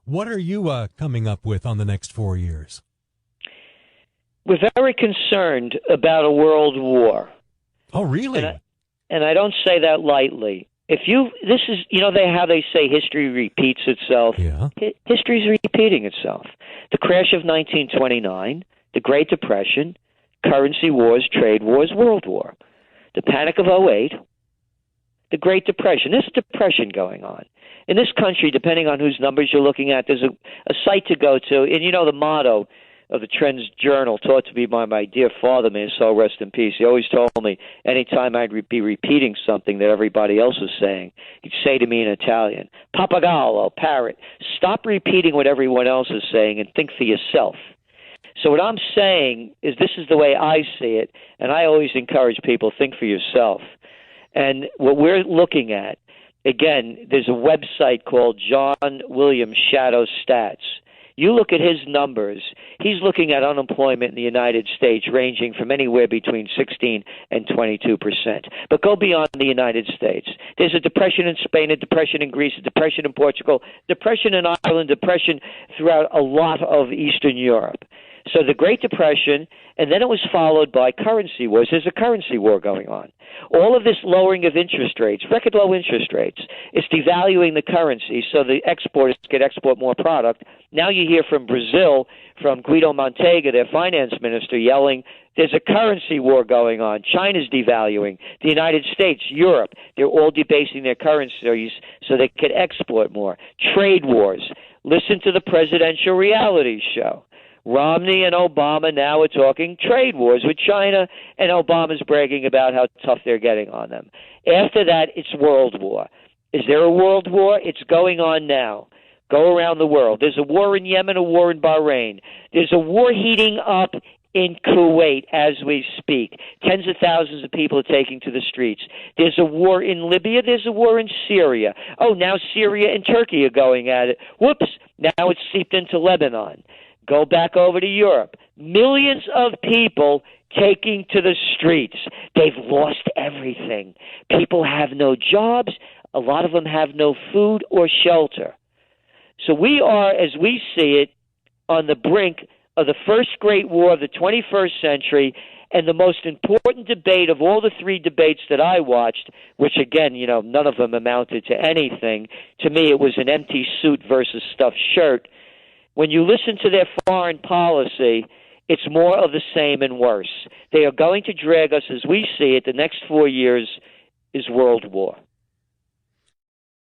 What are you coming up with on the next 4 years? We're very concerned about a world war. Oh, really? And I don't say that lightly. This is, how they say history repeats itself. Yeah. History's repeating itself. The crash of 1929, the Great Depression, currency wars, trade wars, World War, the Panic of '08, the Great Depression. There's a depression going on. In this country, depending on whose numbers you're looking at, there's a site to go to. And the motto of the Trends Journal, taught to me by my dear father, may his soul rest in peace. He always told me anytime I'd be repeating something that everybody else was saying, he'd say to me in Italian, "Pappagallo, parrot, stop repeating what everyone else is saying and think for yourself." So what I'm saying is this is the way I see it, and I always encourage people, think for yourself. And what we're looking at, again, there's a website called John Williams Shadow Stats. You look at his numbers, he's looking at unemployment in the United States ranging from anywhere between 16 and 22%. But go beyond the United States. There's a depression in Spain, a depression in Greece, a depression in Portugal, depression in Ireland, depression throughout a lot of Eastern Europe. So the Great Depression, and then it was followed by currency wars. There's a currency war going on. All of this lowering of interest rates, record low interest rates, is devaluing the currency so the exporters can export more product. Now you hear from Brazil, from Guido Mantega, their finance minister, yelling, there's a currency war going on. China's devaluing. The United States, Europe, they're all debasing their currencies so they can export more. Trade wars. Listen to the presidential reality show. Romney and Obama now are talking trade wars with China, and Obama's bragging about how tough they're getting on them. After that, it's world war. Is there a world war? It's going on now. Go around the world. There's a war in Yemen, a war in Bahrain. There's a war heating up in Kuwait as we speak. Tens of thousands of people are taking to the streets. There's a war in Libya. There's a war in Syria. Oh, now Syria and Turkey are going at it. Whoops, now it's seeped into Lebanon. Go back over to Europe. Millions of people taking to the streets. They've lost everything. People have no jobs. A lot of them have no food or shelter. So we are, as we see it, on the brink of the first great war of the 21st century, and the most important debate of all the three debates that I watched, which again, none of them amounted to anything. To me, it was an empty suit versus stuffed shirt. When you listen to their foreign policy, it's more of the same and worse. They are going to drag us, as we see it, the next 4 years is world war.